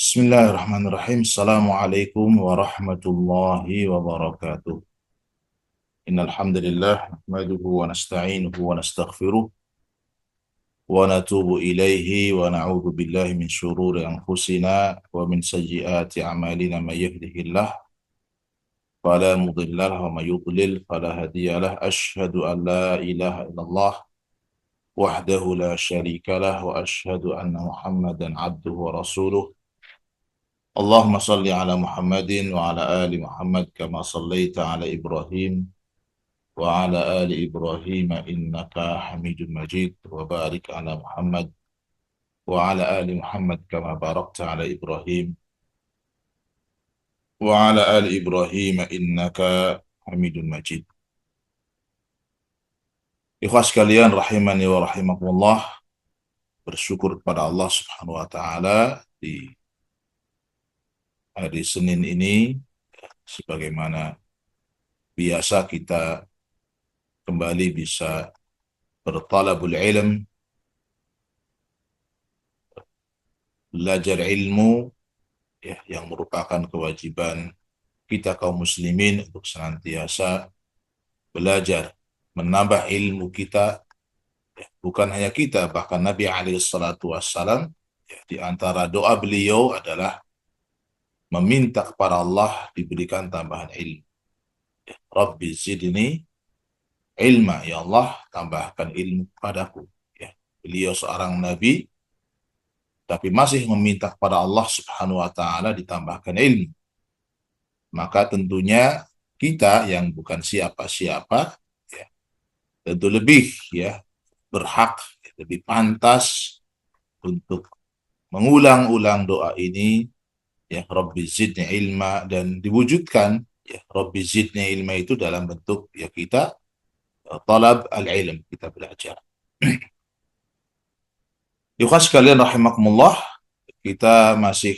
Bismillahirrahmanirrahim. Assalamualaikum warahmatullahi wabarakatuh. Innal hamdalillah nahmaduhu wa nasta'inuhu wa nastaghfiruh wa natubu ilaihi wa na'udzu billahi min syururi anfusina wa min sayyiati a'malina may yahdihillah fala mudilla lahu wa may yudlil fala hadiyalah. Asyhadu an la ilaha illallah wahdahu la syarika lah wa asyhadu anna Muhammadan abduhu wa rasuluh. Allahumma salli ala Muhammadin wa ala ali Muhammad kama sallaita ala Ibrahim wa ala ali Ibrahim innaka Hamidum Majid wa barik ala Muhammad wa ala ali Muhammad kama barakta ala Ibrahim wa ala ali Ibrahim innaka Hamidum Majid. Ikhwas sekalian rahimani wa rahimakumullah, bersyukur kepada Allah Subhanahu wa taala di hari Senin ini sebagaimana biasa kita kembali bisa bertalabul ilm, belajar ilmu ya, yang merupakan kewajiban kita kaum muslimin untuk senantiasa belajar, menambah ilmu kita ya, bukan hanya kita, bahkan Nabi alaihi salatu wassalam ya, di antara doa beliau adalah meminta kepada Allah diberikan tambahan ilmu ya, Rabbi zidni ilma, ya Allah tambahkan ilmu padaku ya. Beliau seorang nabi tapi masih meminta kepada Allah Subhanahu wa taala ditambahkan ilmu. Maka tentunya kita yang bukan siapa-siapa ya, tentu lebih ya berhak, lebih pantas untuk mengulang-ulang doa ini ya, Rabbi zidni ilma, dan diwujudkan ya Rabbi zidni ilma itu dalam bentuk ya kita talab al-ilm, kita belajar. Ikhwas sekalian rahimakumullah, kita masih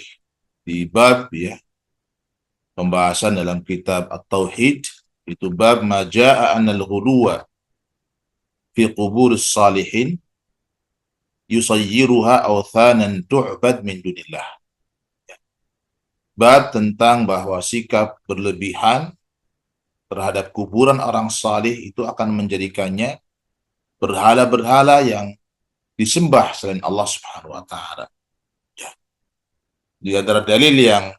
di bab ya pembahasan dalam kitab At-Tauhid, itu bab ma jaa anal ghuluwa fi qubur salihin yusayyiruha awthanan tu'bad min dunillah. Bab tentang bahwa sikap berlebihan terhadap kuburan orang salih itu akan menjadikannya berhala-berhala yang disembah selain Allah Subhanahu wa taala. Ya. Di antara dalil yang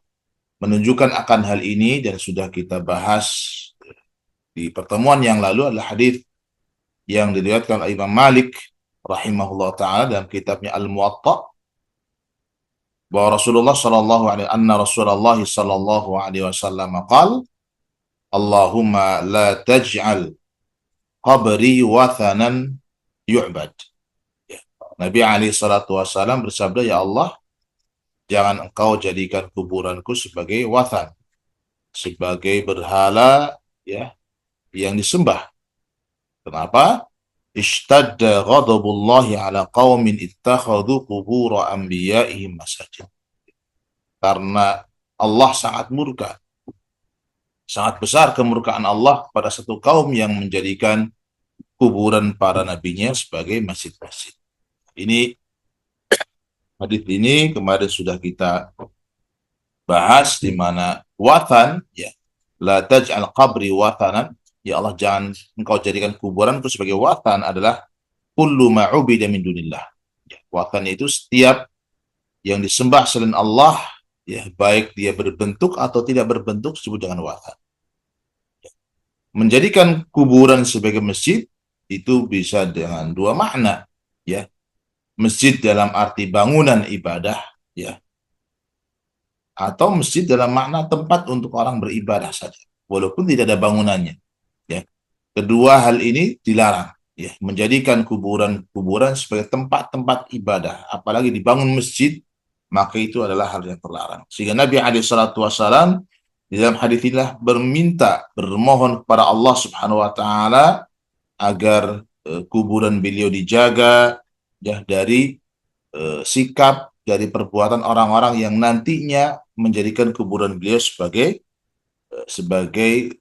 menunjukkan akan hal ini dan sudah kita bahas di pertemuan yang lalu adalah hadis yang diriwayatkan oleh Imam Malik rahimahullah taala dalam kitabnya Al-Muwatta, bahwa Rasulullah sallallahu alaihi wasallam qala Allahumma la taj'al qabri wathanan yu'bad. Ya. Nabi alaihi salatu wasallam bersabda, ya Allah, jangan engkau jadikan kuburanku sebagai wathan, sebagai berhala ya yang disembah. Kenapa? Ishtadda ghadabullahi ala qaumin ittakhadhu qubur anbiya'ihim masajid. Karena Allah sangat murka, sangat besar kemurkaan Allah pada satu kaum yang menjadikan kuburan para nabinya sebagai masjid-masjid. Ini hadis ini kemarin sudah kita bahas, di mana wathan ya, la taj'al qabri wathanan, ya Allah jangan engkau jadikan kuburanku sebagai wathan, adalah kullu ma'ubida min dunillah. Ya, wathan itu setiap yang disembah selain Allah ya, baik dia berbentuk atau tidak berbentuk, disebut dengan wathan. Menjadikan kuburan sebagai masjid itu bisa dengan dua makna ya. Masjid dalam arti bangunan ibadah ya, atau masjid dalam makna tempat untuk orang beribadah saja walaupun tidak ada bangunannya ya. Kedua hal ini dilarang ya, menjadikan kuburan-kuburan sebagai tempat-tempat ibadah, apalagi dibangun masjid, maka itu adalah hal yang terlarang. Sehingga Nabi alaihi salatu wasallam di dalam hadis inilah bermohon kepada Allah Subhanahu wa taala agar kuburan beliau dijaga ya dari sikap, dari perbuatan orang-orang yang nantinya menjadikan kuburan beliau sebagai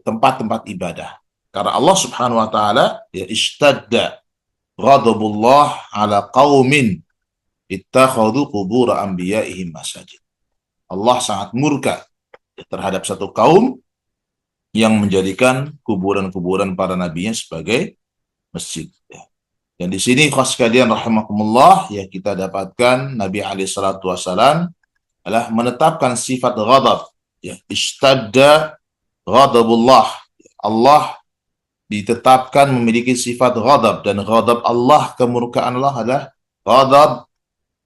tempat-tempat ibadah. Karena Allah Subhanahu wa taala ya ishtadda ghadabullah ala qaumin ittakhadhu qubur anbiya'ihim masajid. Allah sangat murka terhadap satu kaum yang menjadikan kuburan-kuburan para nabinya sebagai masjid. Dan di sini khas sekalian rahimakumullah, ya, kita dapatkan Nabi alaihi salatu wasalam adalah menetapkan sifat ghadab, ya, istadda ghadabullah. Allah ditetapkan memiliki sifat ghadab, dan ghadab Allah, kemurkaan Allah adalah ghadab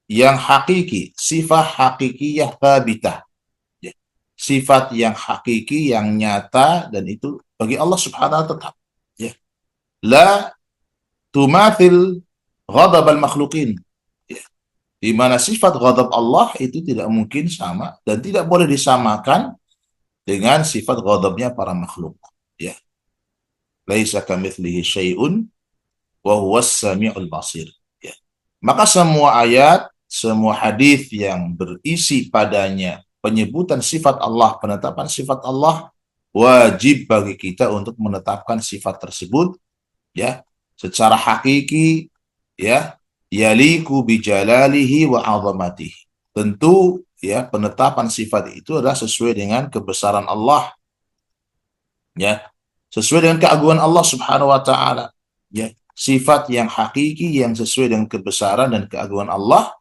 yang hakiki, sifat hakikiyah thabitah. Ya. Sifat yang hakiki, yang nyata, dan itu bagi Allah subhanahu wa ta'ala tetap. Ya. La tumathil ghadab al-makhluqin. Ya. Di mana sifat ghadab Allah itu tidak mungkin sama dan tidak boleh disamakan dengan sifat ghadabnya para makhluk. Ya. Laisa kamitslihi syai'un wa huwas samiul basir. Ya. Maka semua ayat, semua hadis yang berisi padanya penyebutan sifat Allah, penetapan sifat Allah, wajib bagi kita untuk menetapkan sifat tersebut, ya, secara hakiki, ya, yaliku bijalalihi wa azamatihi. Tentu, ya, penetapan sifat itu adalah sesuai dengan kebesaran Allah, ya, sesuai dengan keagungan Allah subhanahu wa ta'ala, ya, sifat yang hakiki yang sesuai dengan kebesaran dan keagungan Allah,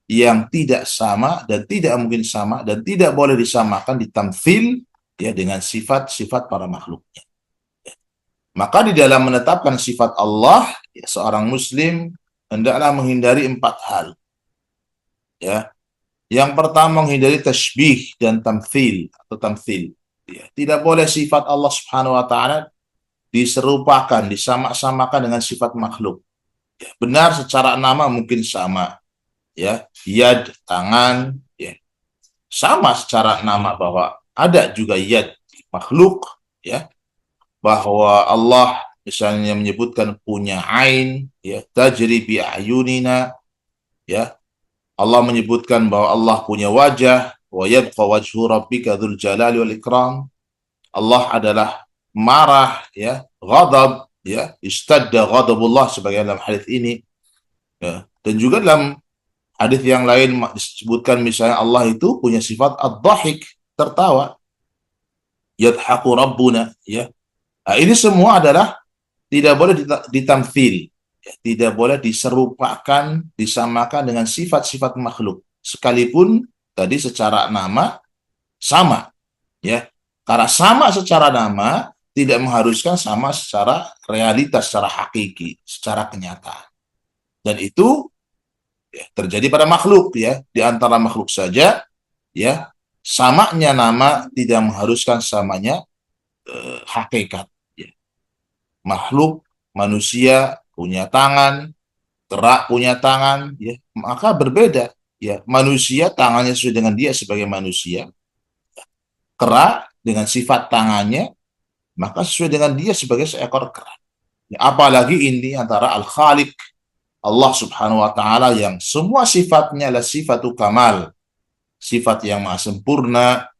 yang tidak sama dan tidak mungkin sama dan tidak boleh disamakan, ditamthil, ya, dengan sifat-sifat para makhluknya. Maka di dalam menetapkan sifat Allah, ya, seorang muslim hendaklah menghindari 4 hal. Ya. Yang pertama, menghindari tashbih dan tamthil atau tamthil. Ya. Tidak boleh sifat Allah subhanahu wa ta'ala diserupakan, disamak-samakan dengan sifat makhluk. Ya. Benar secara nama mungkin sama. Ya, yad, tangan, ya, sama secara nama bahwa ada juga yad makhluk, ya, bahwa Allah misalnya menyebutkan punya ain, ya, tajri bi ayunina, ya, Allah menyebutkan bahwa Allah punya wajah, wa yabqa wajhu rabbika dzul jalali wal ikram. Allah adalah marah, ya, ghadab, ya, istadda ghadabullah sebagaimana dalam hadis ini, ya. Dan juga dalam hadis yang lain disebutkan misalnya Allah itu punya sifat ad-dhahik, tertawa. Yadhaku rabbuna, ya. Nah, ini semua adalah tidak boleh ditamthil, ya, tidak boleh diserupakan, disamakan dengan sifat-sifat makhluk. Sekalipun tadi secara nama sama, ya. Karena sama secara nama tidak mengharuskan sama secara realitas, secara hakiki, secara kenyataan. Dan itu, ya, terjadi pada makhluk, ya, di antara makhluk saja, ya, samanya nama tidak mengharuskan samanya hakikat, ya. Makhluk manusia punya tangan, kerak punya tangan, ya, maka berbeda, ya. Manusia tangannya sesuai dengan dia sebagai manusia, kerak dengan sifat tangannya maka sesuai dengan dia sebagai seekor kerak, ya. Apalagi ini antara al-khaliq Allah subhanahu wa ta'ala yang semua sifatnya adalah sifatu kamal, sifat yang maha sempurna,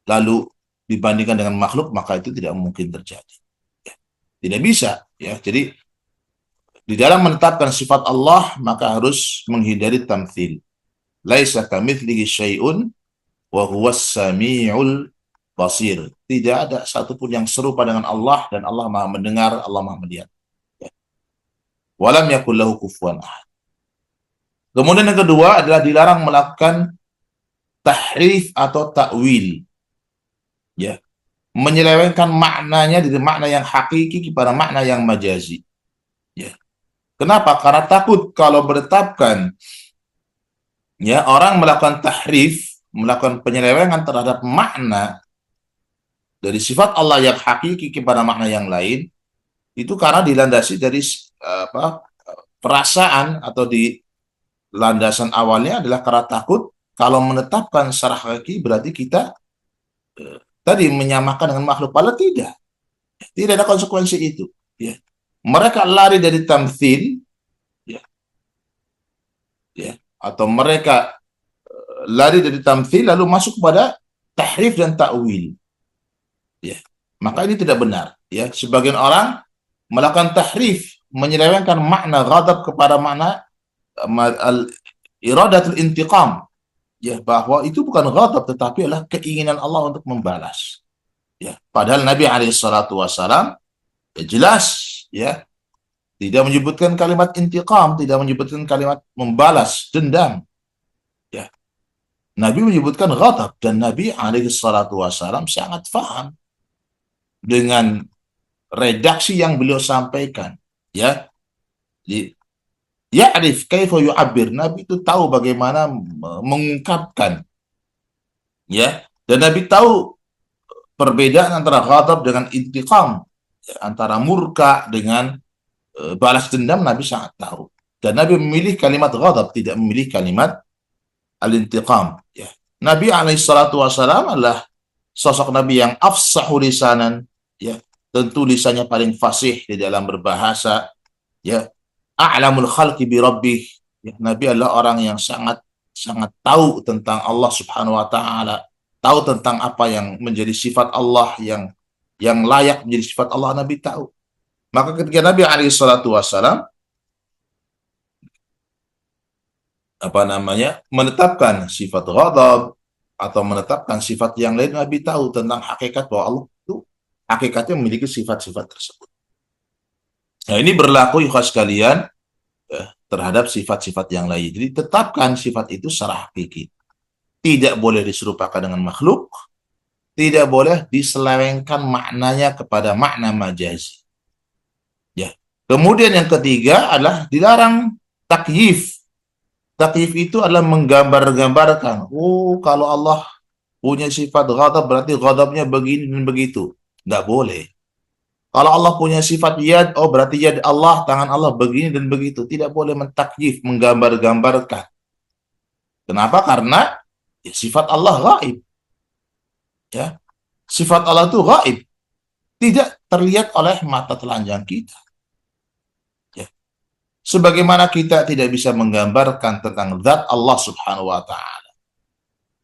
lalu dibandingkan dengan makhluk, maka itu tidak mungkin terjadi. Ya. Tidak bisa. Ya. Jadi, di dalam menetapkan sifat Allah, maka harus menghindari tamthil. Laisa kamitslihi syai'un wa huwas sami'ul basir. Tidak ada satupun yang serupa dengan Allah, dan Allah maha mendengar, Allah maha melihat. Walam yakul lahu kufuwan ahad. Kemudian yang kedua adalah dilarang melakukan tahrif atau takwil, ya, menyelewengkan maknanya dari makna yang hakiki kepada makna yang majazi, ya. Kenapa? Karena takut kalau menetapkan, ya, orang melakukan tahrif, melakukan penyelewengan terhadap makna dari sifat Allah yang hakiki kepada makna yang lain, itu karena dilandasi dari perasaan, atau di landasan awalnya adalah karena takut kalau menetapkan secara hakiki berarti kita tadi menyamakan dengan makhluk. Padahal tidak ada konsekuensi itu, ya. Mereka lari dari tamthil, ya, ya, atau mereka lari dari tamthil lalu masuk kepada tahrif dan ta'wil, ya. Maka ini tidak benar, ya. Sebagian orang melakukan tahrif, menyelewengkan makna ghadab kepada makna iradatul intiqam, ya, bahwa itu bukan ghadab tetapi adalah keinginan Allah untuk membalas. Ya, padahal Nabi alaihi salatu wasalam ya jelas ya tidak menyebutkan kalimat intiqam, tidak menyebutkan kalimat membalas dendam. Ya, Nabi menyebutkan ghadab dan Nabi alaihi salatu wasalam sangat faham dengan redaksi yang beliau sampaikan. Ya, ya'rif kaifa yu'abbir. Nabi itu tahu bagaimana mengungkapkan. Ya, dan Nabi tahu perbedaan antara ghadab dengan intiqam, ya, antara murka dengan balas dendam. Nabi sangat tahu. Dan Nabi memilih kalimat ghadab, tidak memilih kalimat al-intiqam. Ya. Nabi alaihissalatu wassalam adalah sosok Nabi yang afsahu lisanan, ya, tentu lisannya paling fasih di dalam berbahasa, ya, a'lamul khalqi bi rabbih, ya, Nabi adalah orang yang sangat sangat tahu tentang Allah Subhanahu wa taala, tahu tentang apa yang menjadi sifat Allah, yang layak menjadi sifat Allah. Nabi tahu. Maka ketika Nabi alaihi salatu wasallam menetapkan sifat ghadab atau menetapkan sifat yang lain, Nabi tahu tentang hakikat bahwa Allah itu hakikatnya memiliki sifat-sifat tersebut. Nah, ini berlaku ikhwas sekalian terhadap sifat-sifat yang lain. Jadi tetapkan sifat itu secara hakiki. Tidak boleh diserupakan dengan makhluk, tidak boleh diselewengkan maknanya kepada makna majazi. Ya. Kemudian yang ketiga adalah dilarang takyif. Takyif itu adalah menggambar-gambarkan. Oh, kalau Allah punya sifat ghadab berarti ghadabnya begini dan begitu. Nggak boleh. Kalau Allah punya sifat yad, oh berarti yad Allah, tangan Allah begini dan begitu. Tidak boleh mentakyif, menggambar-gambarkan. Kenapa? Karena ya, sifat Allah gaib. Ya. Sifat Allah itu gaib. Tidak terlihat oleh mata telanjang kita. Ya. Sebagaimana kita tidak bisa menggambarkan tentang zat Allah Subhanahu wa ta'ala.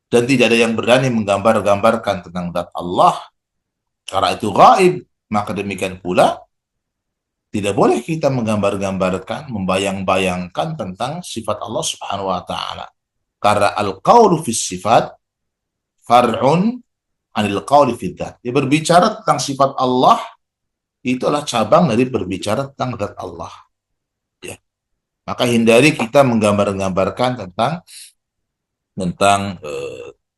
Dan tidak ada yang berani menggambar-gambarkan tentang zat Allah. Karena itu gaib. Maka demikian pula tidak boleh kita menggambar-gambarkan, membayang-bayangkan tentang sifat Allah Subhanahu wa taala. Karena al-qaulu fis sifat far'un anil qauli fid dzat. Ya, berbicara tentang sifat Allah itu adalah cabang dari berbicara tentang zat Allah. Ya. Maka hindari kita menggambar-gambarkan tentang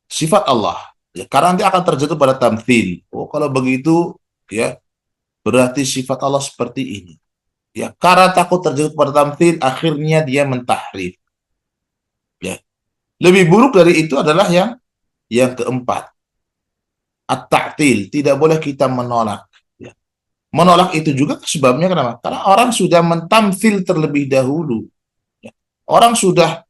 sifat Allah. Ya, karena nanti akan terjatuh pada tamtsil. Oh, kalau begitu ya berarti sifat Allah seperti ini. Ya, karena takut terjatuh pada tamtsil, akhirnya dia mentahrif. Ya. Lebih buruk dari itu adalah yang keempat, at-ta'til. Tidak boleh kita menolak. Ya. Menolak itu juga sebabnya kenapa? Karena orang sudah mentamtsil terlebih dahulu. Ya. Orang sudah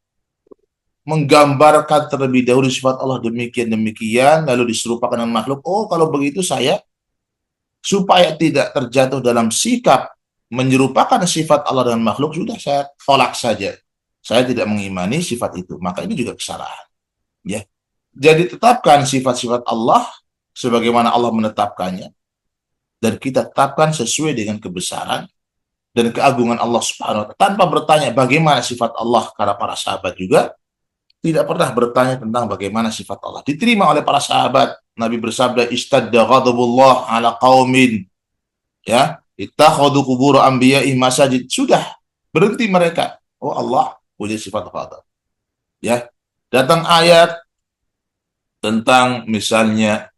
menggambarkan terlebih dahulu sifat Allah demikian, lalu diserupakan dengan makhluk. Oh, kalau begitu saya, supaya tidak terjatuh dalam sikap menyerupakan sifat Allah dengan makhluk, sudah saya tolak saja. Saya tidak mengimani sifat itu. Maka ini juga kesalahan. Ya. Jadi tetapkan sifat-sifat Allah sebagaimana Allah menetapkannya. Dan kita tetapkan sesuai dengan kebesaran dan keagungan Allah Subhanahu wa ta'ala. Tanpa bertanya bagaimana sifat Allah, karena para sahabat juga tidak pernah bertanya tentang bagaimana sifat Allah. Diterima oleh para sahabat. Nabi bersabda, istadda ghadabullah ala qaumin, ya, ittakhadhu qubur anbiya'i masajid. Sudah berhenti mereka. Oh, Allah punya sifat ghadab. Ya. Datang ayat tentang misalnya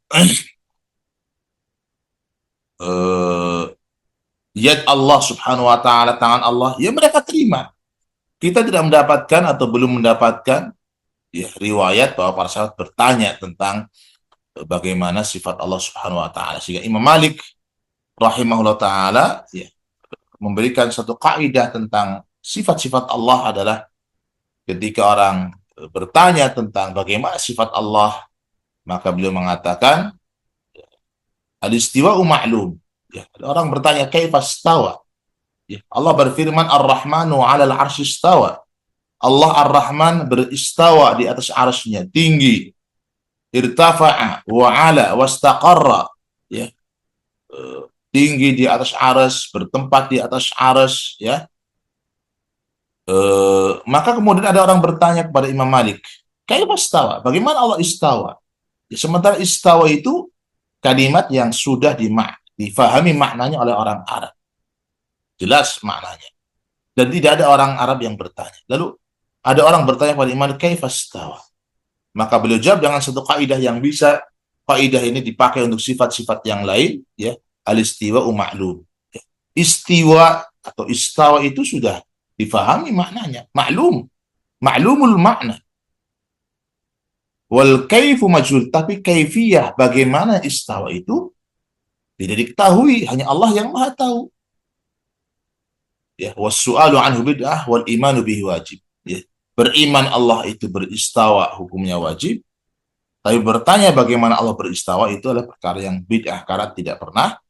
yad Allah Subhanahu wa ta'ala, tangan Allah, ya mereka terima. Kita tidak mendapatkan atau belum mendapatkan ya riwayat bahwa para sahabat bertanya tentang bagaimana sifat Allah Subhanahu wa ta'ala. Sehingga Imam Malik rahimahullah ta'ala ya, memberikan satu kaidah tentang sifat-sifat Allah adalah ketika orang bertanya tentang bagaimana sifat Allah, maka beliau mengatakan al-istiwa'u ma'lum. Ya, orang bertanya kaifa istawa? Ya, Allah berfirman ar-Rahmanu 'alal 'arsy istawa. Allah Ar-Rahman beristawa di atas arsy-Nya, tinggi. Irtafa'a wa 'ala wastaqarra. Ya. Tinggi di atas arsy, bertempat di atas arsy, ya. Maka kemudian ada orang bertanya kepada Imam Malik, Kaifa istawa? Bagaimana Allah istawa? Ya, sementara istawa itu kalimat yang sudah difahami maknanya oleh orang Arab. Jelas maknanya. Dan tidak ada orang Arab yang bertanya. Lalu ada orang bertanya kepada Imam, kaifa istawa? Maka beliau jawab dengan satu kaidah yang bisa kaidah ini dipakai untuk sifat-sifat yang lain, ya. Al-istiwa ma'lum. Ya. Istiwa atau istawa itu sudah difahami maknanya, maklum, maklumul makna. Wal kaifu majhul, tapi kaifiyah bagaimana istawa itu tidak diketahui, hanya Allah yang Maha tahu. Ya, wassu'alu anhu bid'ah wal imanu bihi wajib. Ya. Beriman Allah itu beristawa hukumnya wajib, tapi bertanya bagaimana Allah beristawa itu adalah perkara yang bid'ah karena tidak pernah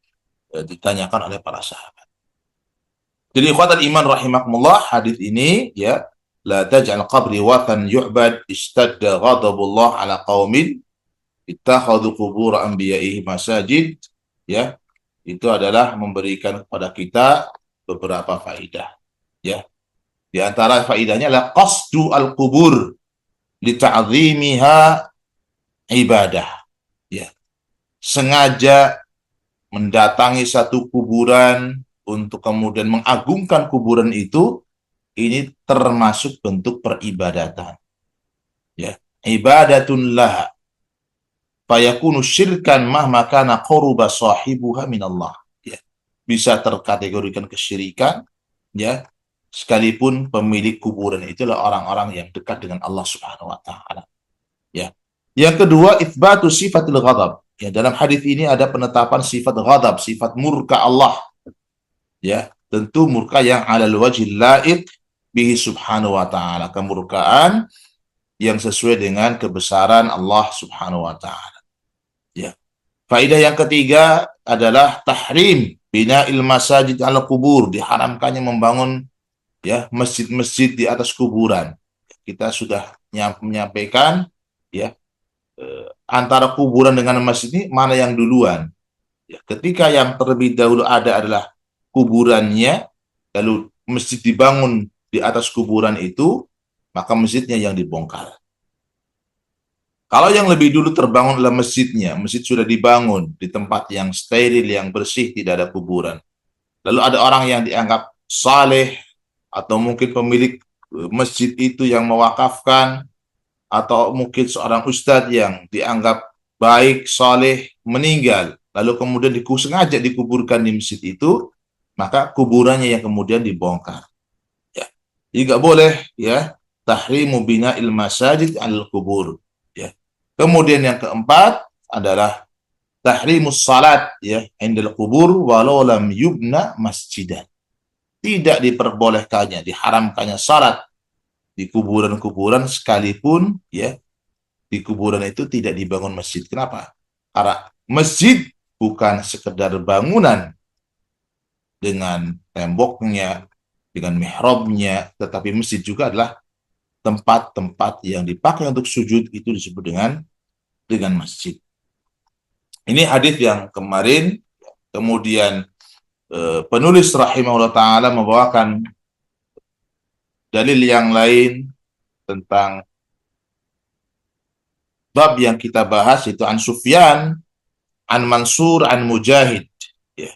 ditanyakan oleh para sahabat. Jadi ikhwatal iman rahimakumullah, hadis ini ya, la taj'al qabri wathan yu'bad istadda ghadabullah ala qaumin ittakhadhu qubur anbiya'ihi masajid, ya. Itu adalah memberikan kepada kita beberapa faidah, ya. Di antara faidahnya adalah qasdu al-qubur li ta'zimiha ibadah, ya. Sengaja mendatangi satu kuburan untuk kemudian mengagungkan kuburan itu, ini termasuk bentuk peribadatan, ya. Ibadatun laha fayakunu syirkan mahma kana quruba sahibuha minallah, ya. Bisa terkategorikan kesyirikan, ya, sekalipun pemilik kuburan itulah orang-orang yang dekat dengan Allah Subhanahu wa taala, ya. Yang kedua, itsbatu sifatul ghadab. Ya, dalam hadis ini ada penetapan sifat ghadab, sifat murka Allah. Ya, tentu murka yang alal wajhil la'iq bihi subhanahu wa ta'ala. Kemurkaan yang sesuai dengan kebesaran Allah Subhanahu wa taala. Ya. Faedah yang ketiga adalah tahrim bina'il masajid ala kubur, diharamkannya membangun, ya, masjid-masjid di atas kuburan. Kita sudah menyampaikan, ya, antara kuburan dengan masjid ini mana yang duluan. Ya, ketika yang terlebih dahulu ada adalah kuburannya, lalu masjid dibangun di atas kuburan itu, maka masjidnya yang dibongkar. Kalau yang lebih dulu terbangun adalah masjidnya, masjid sudah dibangun di tempat yang steril, yang bersih, tidak ada kuburan. Lalu ada orang yang dianggap saleh, atau mungkin pemilik masjid itu yang mewakafkan, atau mungkin seorang ustadz yang dianggap baik, saleh, meninggal, lalu kemudian sengaja dikuburkan di masjid itu, maka kuburannya yang kemudian dibongkar. Ya. Jadi nggak boleh, ya, tahrimu bina'il masajid al kubur. Ya. Kemudian yang keempat adalah tahrimus salat, ya, indal kubur walau lam yubna masjidan. Tidak diperbolehkannya, diharamkannya salat di kuburan-kuburan sekalipun, ya, di kuburan itu tidak dibangun masjid. Kenapa? Karena masjid bukan sekedar bangunan dengan temboknya, dengan mihrabnya, tetapi masjid juga adalah tempat-tempat yang dipakai untuk sujud, itu disebut dengan masjid. Ini hadis yang kemarin. Kemudian penulis rahimahullah ta'ala membawakan dalil yang lain tentang bab yang kita bahas, itu an Sufyan, an Mansur, an Mujahid, ya.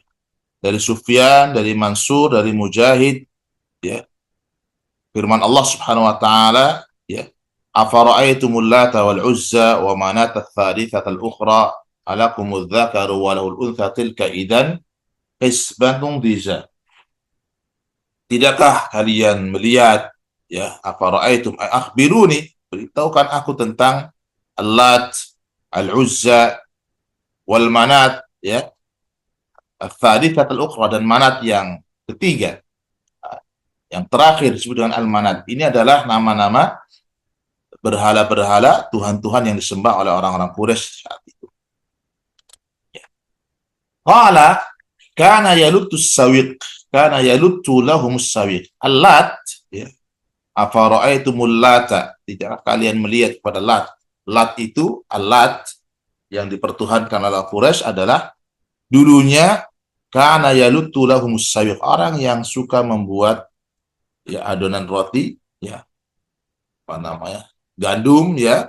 Dari Sufyan, dari Mansur, dari Mujahid, ya. Firman Allah Subhanahu wa taala, ya, afara'aitumul lata wal uzza wa manata tsalitsata al-ukhra alakumudz dzakaru wa lahul untha tilka idan hisbatun diza. Tidakkah kalian melihat, ya, afara'aitum, akhbiruni, beritahukan aku tentang Al-Lat, Al-Uzza, wal Manat, ya, Al-Thalithat al-Ukhra, dan Manat yang ketiga, yang terakhir disebut dengan Al-Manat. Ini adalah nama-nama berhala-berhala, Tuhan-Tuhan yang disembah oleh orang-orang Quraisy saat itu. Qala kana yaluttu sawiq, kana yaluttu lahumus sawiq. Al-Lat, ya, afara'aitumul lata, tidak kalian melihat kepada Lat. Lat itu, Al-Lat yang dipertuhankan oleh Quraisy adalah dulunya kana yaluttu lahumus sawiq, orang yang suka membuat, ya, adonan roti, ya, apa namanya, gandum ya,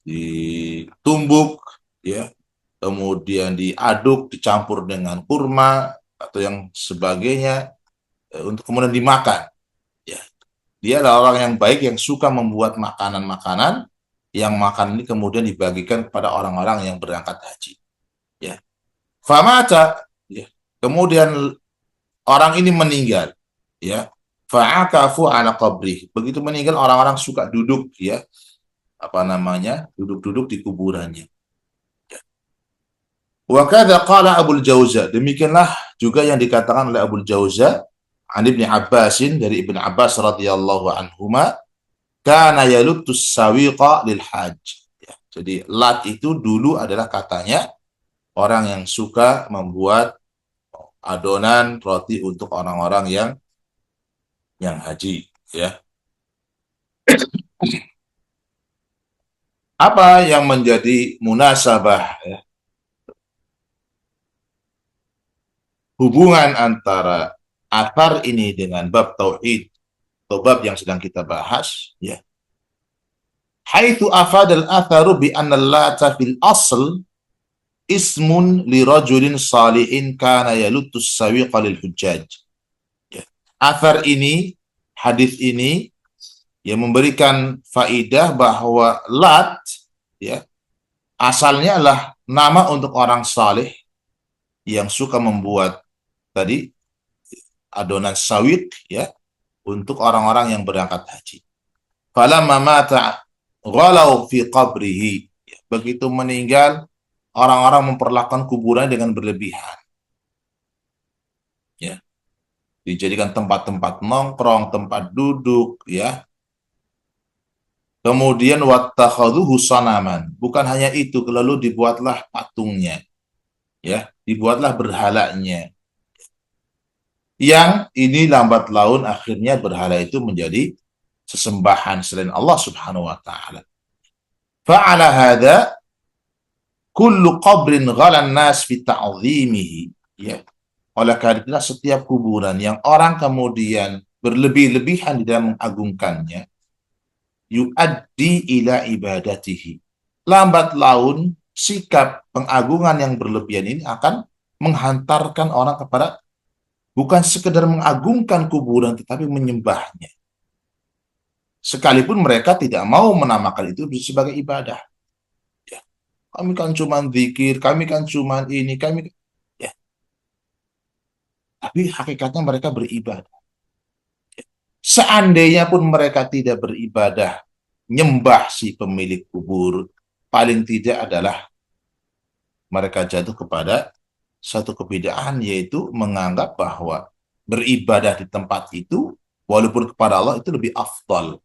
ditumbuk ya, kemudian diaduk dicampur dengan kurma atau yang sebagainya untuk kemudian dimakan ya. Dia adalah orang yang baik yang suka membuat makanan-makanan yang makan ini kemudian dibagikan kepada orang-orang yang berangkat haji ya. Famata ya. Kemudian orang ini meninggal ya. Fa'akafu ala qabri. Begitu meninggal orang-orang suka duduk ya, apa namanya, duduk-duduk di kuburannya. Wa kadza qala Abul Jauza, demikianlah juga yang dikatakan oleh Abul Jauza an Ibnu Abbasin, dari Ibnu Abbas radhiyallahu anhuma, kana yalutus sawiqa lil hajj ya. Jadi lat itu dulu adalah katanya orang yang suka membuat adonan roti untuk orang-orang yang haji ya. Apa yang menjadi munasabah ya, hubungan antara athar ini dengan bab tauhid atau bab yang sedang kita bahas ya. Haitsu afadal atharu bi anna lata fil asl ismun li rajulin salihin kana yalutus sawiqa lil hujjaj ya. Athar ini, hadis ini yang memberikan faidah bahwa lat ya asalnya adalah nama untuk orang saleh yang suka membuat tadi adonan sawit ya untuk orang-orang yang berangkat haji. Falamma mata ghalau fi qabrihi. Begitu meninggal, orang-orang memperlakukan kuburan dengan berlebihan. Ya. Dijadikan tempat-tempat nongkrong, tempat duduk, ya. Kemudian wattakhadhuhu sanaman. Bukan hanya itu, lalu dibuatlah patungnya. Ya, dibuatlah berhalanya. Yang ini lambat laun akhirnya berhala itu menjadi sesembahan selain Allah Subhanahu wa taala. Fa'ala hadza kullu qabrin ghalan nas fi ta'zimihi ya. Oleh karena setiap kuburan yang orang kemudian berlebih-lebihan di dalam mengagungkannya, yuaddi ila ibadatihi. Lambat laun sikap pengagungan yang berlebihan ini akan menghantarkan orang kepada bukan sekedar mengagungkan kuburan tetapi menyembahnya. Sekalipun mereka tidak mau menamakan itu sebagai ibadah. Ya. Kami kan cuma zikir, kami kan cuma ini, kami ya. Tapi hakikatnya mereka beribadah. Ya. Seandainya pun mereka tidak beribadah, nyembah si pemilik kubur, paling tidak adalah mereka jatuh kepada satu kebidaan, yaitu menganggap bahwa beribadah di tempat itu walaupun kepada Allah itu lebih afdal.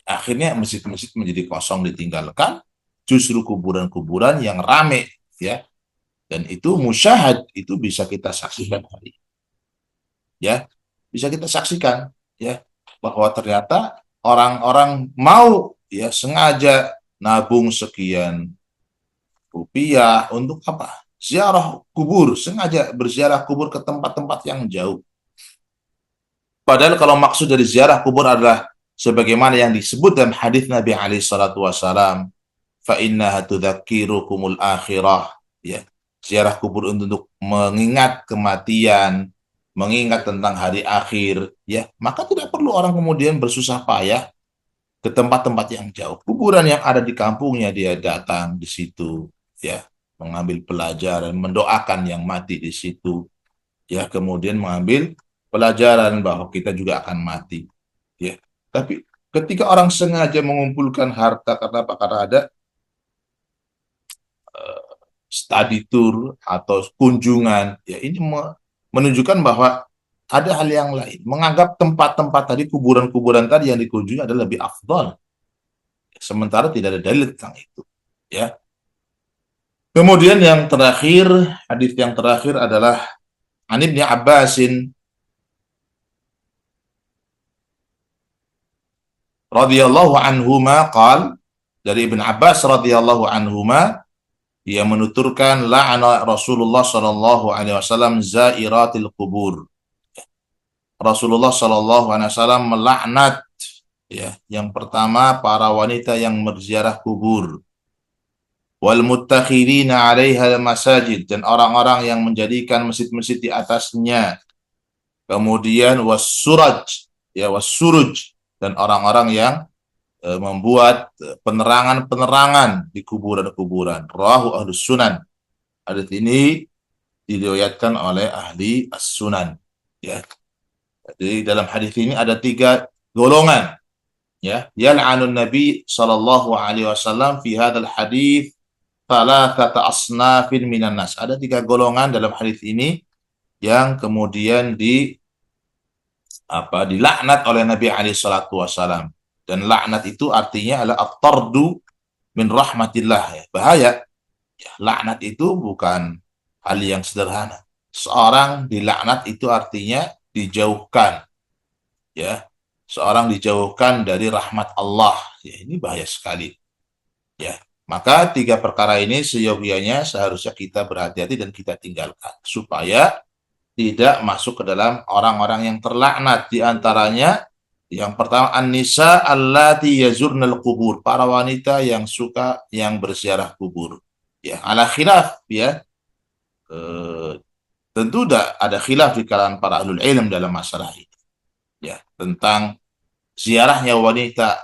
Akhirnya masjid-masjid menjadi kosong ditinggalkan, justru kuburan-kuburan yang rame ya. Dan itu musyahad, itu bisa kita saksikan hari. Ya, bisa kita saksikan ya bahwa ternyata orang-orang mau ya sengaja nabung sekian rupiah untuk apa? Ziarah kubur, sengaja berziarah kubur ke tempat-tempat yang jauh. Padahal kalau maksud dari ziarah kubur adalah sebagaimana yang disebut dalam hadis Nabi alaihi salatu wasalam, fa innaha tudzakirukumul akhirah ya. Ziarah kubur untuk mengingat kematian, mengingat tentang hari akhir ya. Maka tidak perlu orang kemudian bersusah payah ke tempat-tempat yang jauh. Kuburan yang ada di kampungnya dia datang di situ ya, mengambil pelajaran, mendoakan yang mati di situ ya, kemudian mengambil pelajaran bahwa kita juga akan mati ya. Tapi ketika orang sengaja mengumpulkan harta karena apa? Karena ada study tour atau kunjungan ya, ini menunjukkan bahwa ada hal yang lain, menganggap tempat-tempat tadi, kuburan-kuburan tadi yang dikunjungi adalah lebih afdal, sementara tidak ada dalil tentang itu ya. Kemudian yang terakhir, hadis yang terakhir adalah An Ibnu Abbasin radhiyallahu anhuma qal, dari Ibn Abbas radhiyallahu anhuma, ia menuturkan la'ana Rasulullah sallallahu alaihi wasallam zairatil kubur. Rasulullah sallallahu alaihi wasallam melaknat Ya, yang pertama para wanita yang berziarah kubur. Wal muttakhidina 'alaiha masajid, dan orang-orang yang menjadikan masjid-masjid di atasnya. Kemudian wassuraj, ya wassuruj, dan orang-orang yang membuat penerangan-penerangan di kuburan-kuburan. Rawahu ahlus sunan. Hadits ini diriwayatkan oleh ahli as-sunan. Ya. Jadi dalam hadis ini ada 3 golongan. Ya, yal'anun Nabi sallallahu alaihi wasallam fi hadzal hadis thalathata asnafin minan nas. Ada 3 golongan dalam hadis ini yang kemudian dilaknat oleh Nabi alaihi salatu wasallam. Dan laknat itu artinya adalah at-tardu min rahmatillah, ya. Bahaya. Ya, laknat itu bukan hal yang sederhana. Seorang dilaknat itu artinya dijauhkan, ya. Seorang dijauhkan dari rahmat Allah. Ya, ini bahaya sekali. Ya. Maka 3 perkara ini seyogianya seharusnya kita berhati-hati dan kita tinggalkan supaya tidak masuk ke dalam orang-orang yang terlaknat. Di antaranya yang pertama an-nisa allati yazurnal kubur, para wanita yang suka yang berziarah kubur. Ya, ala khilaf, ya. Tentu ada khilaf di kalangan para ahlul ilm dalam masalah ini. Ya, tentang ziarahnya wanita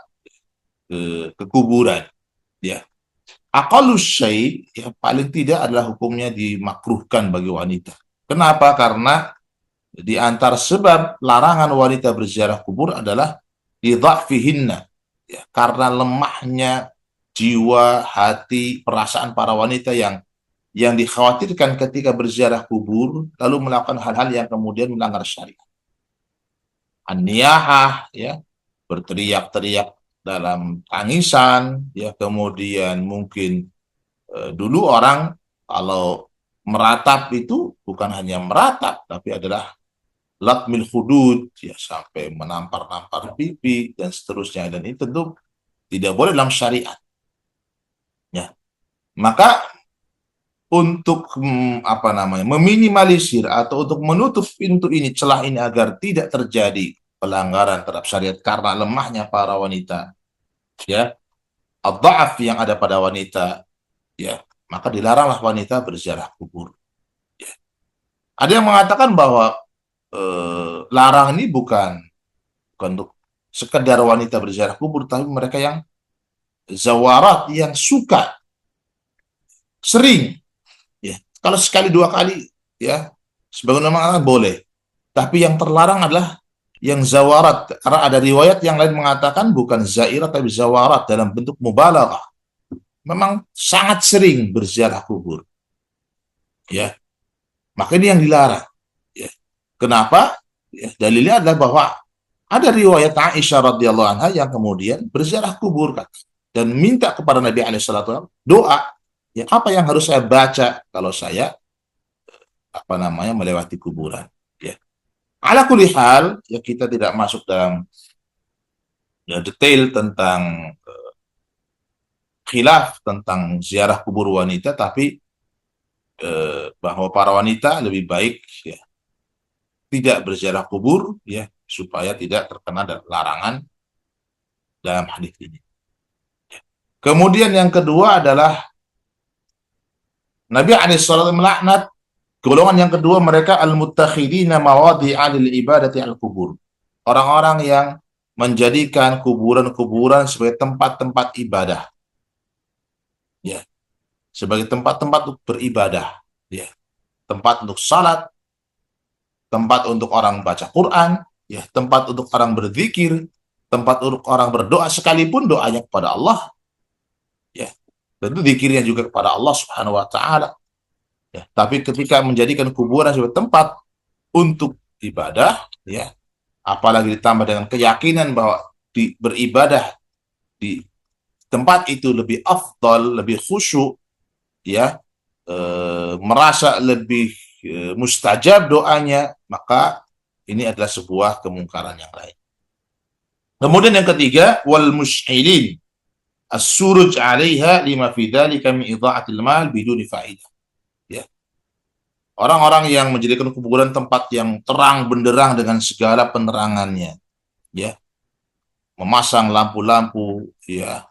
ke kuburan. Ya. Aqallus syai', ya, paling tidak adalah hukumnya dimakruhkan bagi wanita. Kenapa? Karena di antara sebab larangan wanita berziarah kubur adalah lidha'fihinna, ya, karena lemahnya jiwa, hati, perasaan para wanita yang dikhawatirkan ketika berziarah kubur lalu melakukan hal-hal yang kemudian melanggar syariat. An-niyahah, ya, berteriak-teriak dalam tangisan, ya, kemudian mungkin dulu orang kalau meratap itu bukan hanya meratap tapi adalah latmil hudud, ya, sampai menampar-nampar pipi dan seterusnya, dan itu tentu tidak boleh dalam syariat, ya. Maka untuk meminimalisir atau untuk menutup pintu ini, celah ini, agar tidak terjadi pelanggaran terhadap syariat karena lemahnya para wanita, ya, ad-dha'af yang ada pada wanita, ya, maka dilaranglah wanita berziarah kubur, ya. Ada yang mengatakan bahwa larang ini bukan untuk sekedar wanita berziarah kubur, tapi mereka yang zawarat, yang suka sering, ya. Kalau sekali 2 kali, ya, sebagaimana boleh. Tapi yang terlarang adalah yang zawarat, karena ada riwayat yang lain mengatakan bukan zairat tapi zawarat, dalam bentuk mubalaghah. Memang sangat sering berziarah kubur, ya. Maka ini yang dilarang, ya. Kenapa? Ya, dalilnya adalah bahwa ada riwayat Aisyah radhiyallahu anha yang kemudian berziarah kubur, kan, dan minta kepada Nabi alaihi salatu doa. Ya, apa yang harus saya baca kalau saya melewati kuburan, ya. Ala kulli hal, ya, kita tidak masuk dalam, ya, detail tentang khilaf tentang ziarah kubur wanita, tapi bahwa para wanita lebih baik, ya, tidak berziarah kubur, ya, supaya tidak terkena larangan dalam hadis ini. Kemudian yang kedua adalah Nabi alaihissalam melaknat golongan yang kedua, mereka al-muttakhidina mawadhi'a lil ibadati al-kubur. Orang-orang yang menjadikan kuburan-kuburan sebagai tempat-tempat ibadah, ya, sebagai tempat-tempat untuk beribadah, ya, tempat untuk salat, tempat untuk orang baca Quran, ya, tempat untuk orang berzikir, tempat untuk orang berdoa, sekalipun doanya kepada Allah, ya, tentu zikirnya juga kepada Allah Subhanahu wa taala, ya. Tapi ketika menjadikan kuburan sebagai tempat untuk ibadah, ya, apalagi ditambah dengan keyakinan bahwa beribadah di tempat itu lebih afdal, lebih khusyuk, ya, merasa lebih mustajab doanya, maka ini adalah sebuah kemungkaran yang lain. Kemudian yang ketiga, wal mush'ilin as-suruj 'alaiha lima fi dzalika min idha'atil mal biduni fa'idah, ya. Orang-orang yang menjadikan kuburan tempat yang terang benderang dengan segala penerangannya, ya, memasang lampu-lampu ya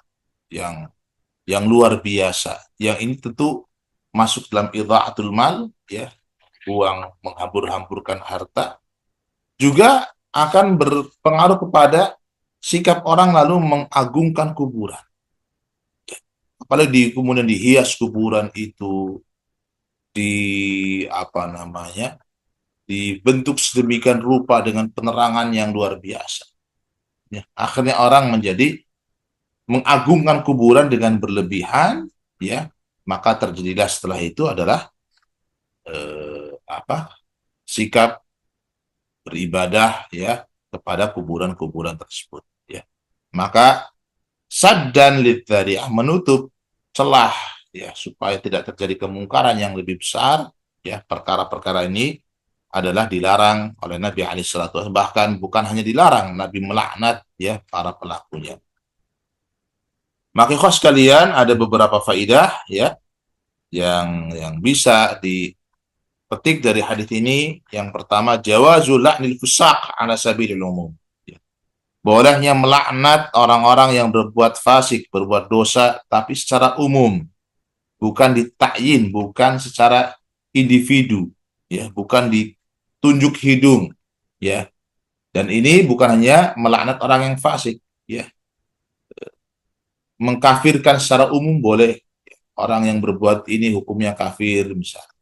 yang luar biasa. Yang ini tentu masuk dalam idha'atul mal, ya, uang menghambur-hamburkan harta, juga akan berpengaruh kepada sikap orang lalu mengagungkan kuburan. Apalagi kemudian dihias kuburan itu, dibentuk sedemikian rupa dengan penerangan yang luar biasa. Ya, akhirnya orang menjadi mengagungkan kuburan dengan berlebihan, ya, maka terjadilah setelah itu adalah sikap beribadah ya kepada kuburan-kuburan tersebut, ya. Maka saddan lidzari'ah, menutup celah ya supaya tidak terjadi kemungkaran yang lebih besar, ya. Perkara-perkara ini adalah dilarang oleh Nabi SAW, bahkan bukan hanya dilarang, Nabi melaknat ya para pelakunya. Maka ikhwas sekalian, ada beberapa faidah ya yang bisa dipetik dari hadis ini. Yang pertama, jawazul la'nil fusaq ala sabilil umum. Bolehnya melaknat orang-orang yang berbuat fasik, berbuat dosa, tapi secara umum, bukan ditakyin, bukan secara individu, ya, bukan ditunjuk hidung, ya. Dan ini bukan hanya melaknat orang yang fasik, ya. Mengkafirkan secara umum boleh. Orang yang berbuat ini hukumnya kafir, misalnya.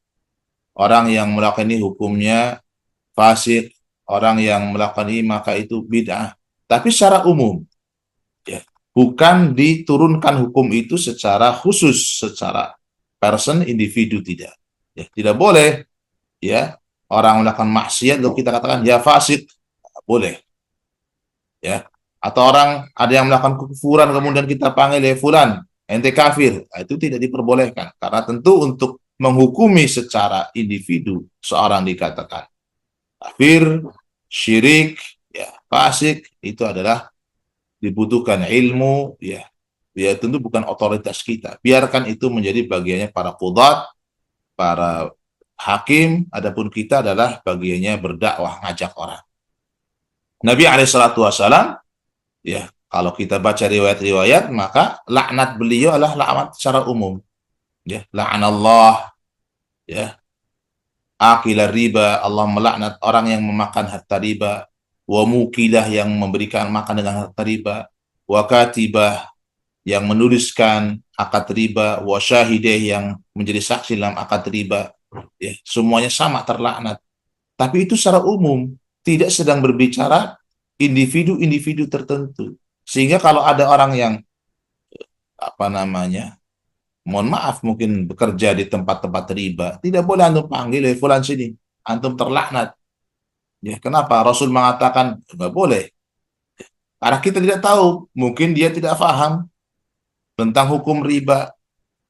Orang yang melakukan ini hukumnya fasik, orang yang melakukan ini maka itu bid'ah. Tapi secara umum, ya, bukan diturunkan hukum itu secara khusus, secara person, individu, tidak. Ya, tidak boleh, ya, orang melakukan maksiat lalu kita katakan ya fasik, boleh, ya. Atau orang ada yang melakukan kekufuran kemudian kita panggil ya fulan, ente kafir, nah, itu tidak diperbolehkan karena tentu untuk menghukumi secara individu seorang dikatakan kafir, syirik, ya, fasik, itu adalah dibutuhkan ilmu, ya. Ya tentu bukan otoritas kita. Biarkan itu menjadi bagiannya para qudat, para hakim, adapun kita adalah bagiannya berdakwah, ngajak orang. Nabi SAW, ya, kalau kita baca riwayat-riwayat, maka laknat beliau adalah laknat secara umum. Ya, la'anallah, ya, akilah riba, Allah melaknat orang yang memakan harta riba, wa mukilah yang memberikan makan dengan harta riba, wa katibah yang menuliskan akad riba, wa syahideh yang menjadi saksi dalam akad riba, ya, semuanya sama terlaknat. Tapi itu secara umum, tidak sedang berbicara individu-individu tertentu. Sehingga kalau ada orang yang mohon maaf, mungkin bekerja di tempat-tempat riba, tidak boleh antum panggil fulan sini, antum terlaknat. Ya, kenapa? Rasul mengatakan nggak boleh. Karena kita tidak tahu, mungkin dia tidak paham tentang hukum riba,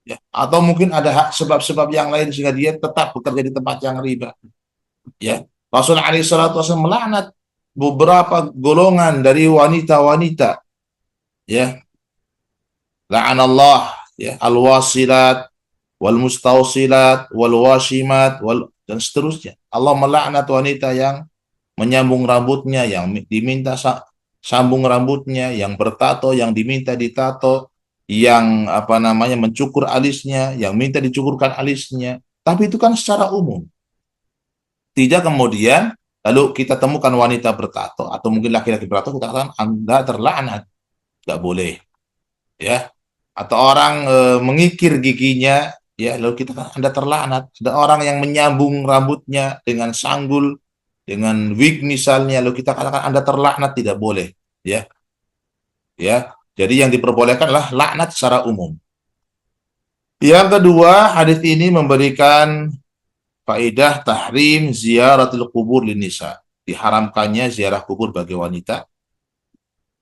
ya. Atau mungkin ada sebab-sebab yang lain sehingga dia tetap bekerja di tempat yang riba. Ya, Rasul SAW melaknat beberapa golongan dari wanita-wanita, ya. La'anallah, ya, al-wasilat wal mustausilat wal washimat dan seterusnya. Allah melaknat wanita yang menyambung rambutnya, yang diminta sambung rambutnya, yang bertato, yang diminta ditato, yang mencukur alisnya, yang minta dicukurkan alisnya. Tapi itu kan secara umum. Tidak kemudian lalu kita temukan wanita bertato atau mungkin laki-laki bertato, kita katakan Anda terlaknat. Nggak boleh, ya. Atau orang mengikir giginya, ya, lalu kita katakan Anda terlaknat. Ada orang yang menyambung rambutnya dengan sanggul, dengan wig misalnya, lalu kita katakan Anda terlaknat, tidak boleh, ya. Ya, jadi yang diperbolehkan adalah laknat secara umum. Yang kedua, hadis ini memberikan faedah tahrim ziaratul kubur linisa, diharamkannya ziarah kubur bagi wanita.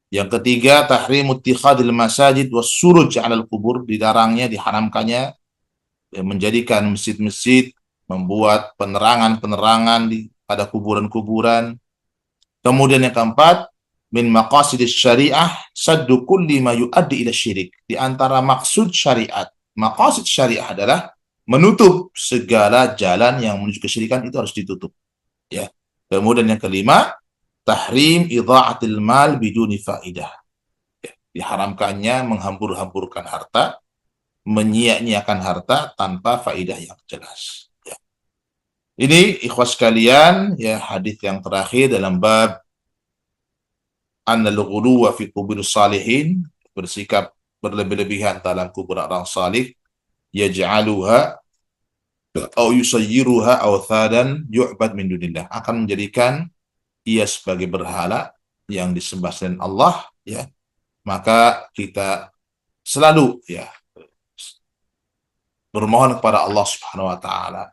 Yang ketiga, tahrim ittikhadil masajid was suruj 'alal kubur, dilarangnya, diharamkannya menjadikan masjid-masjid, membuat penerangan-penerangan pada kuburan-kuburan. Kemudian yang keempat, min maqasidis syariah saddu kulli ma yuaddi ila syirik. Di antara maksud syariat, maqasid syariah adalah menutup segala jalan yang menuju kesyirikan, itu harus ditutup, ya. Kemudian yang kelima, tahrim idha'atil mal biduni faidah, Diharamkannya menghambur-hamburkan harta, menyia-nyiakan harta tanpa faidah yang jelas. Ya. Ini ikhwas sekalian, ya, hadis yang terakhir dalam bab annal ghuluwa fi kubur salihin, bersikap berlebih-lebihan dalam kubur orang salih, yaj'aluha au yusayyiruha awthadan yu'bad min dunillah, akan menjadikan ia sebagai berhala yang disembah selain Allah, ya. Maka kita selalu, ya, bermohon kepada Allah Subhanahu wa taala.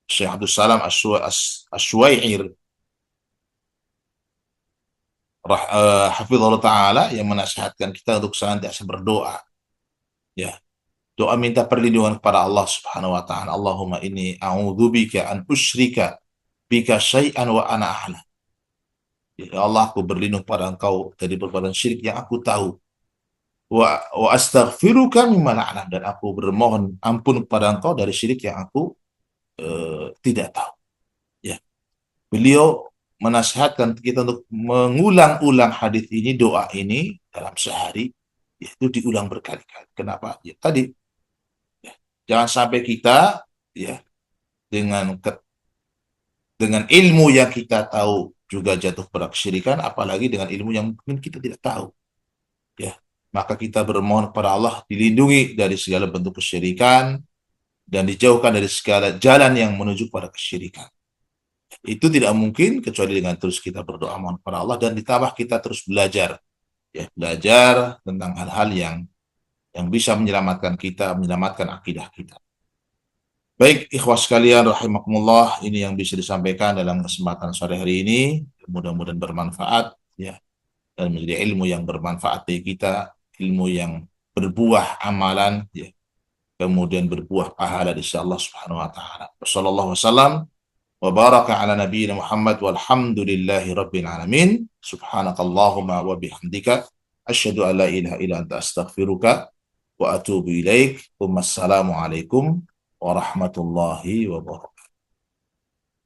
Syekh Abdul Salam Asy-Syuair hafizahullah taala yang menasihatkan kita untuk senantiasa berdoa, ya. Doa minta perlindungan kepada Allah Subhanahu wa taala. Allahumma inni a'udzubika an usyrika bika syai'an wa ana a'lam. Ya Allah, aku berlindung pada Engau dari perbuatan syirik yang aku tahu. Wa astaghfiruka mimma la a'lam, dan aku bermohon ampun kepada Engkau dari syirik yang aku tidak tahu. Ya. Beliau menasihatkan kita untuk mengulang-ulang hadis ini, doa ini dalam sehari, yaitu diulang berkali-kali. Kenapa? Ya, tadi, ya, jangan sampai kita, ya, dengan dengan ilmu yang kita tahu juga jatuh pada kesyirikan, apalagi dengan ilmu yang mungkin kita tidak tahu. Ya, maka kita bermohon kepada Allah dilindungi dari segala bentuk kesyirikan dan dijauhkan dari segala jalan yang menuju pada kesyirikan. Itu tidak mungkin kecuali dengan terus kita berdoa mohon kepada Allah, dan ditambah kita terus belajar, ya, belajar tentang hal-hal yang bisa menyelamatkan kita, menyelamatkan akidah kita. Baik, ikhwas sekalian rahimakumullah, ini yang bisa disampaikan dalam kesempatan sore hari ini. Mudah-mudahan bermanfaat, ya, dan menjadi ilmu yang bermanfaat bagi kita, ilmu yang berbuah amalan, ya, kemudian berbuah pahala di sisi Allah Subhanahu wa taala. Wassallallahu wasallam wa baraka ala nabiyyina Muhammad walhamdulillahi rabbil alamin. Subhanakallahumma wa bihamdika asyhadu an la ilaha illa anta astaghfiruka wa atubu ilaik. Wassalamu alaikum warahmatullahi wabarakatuh.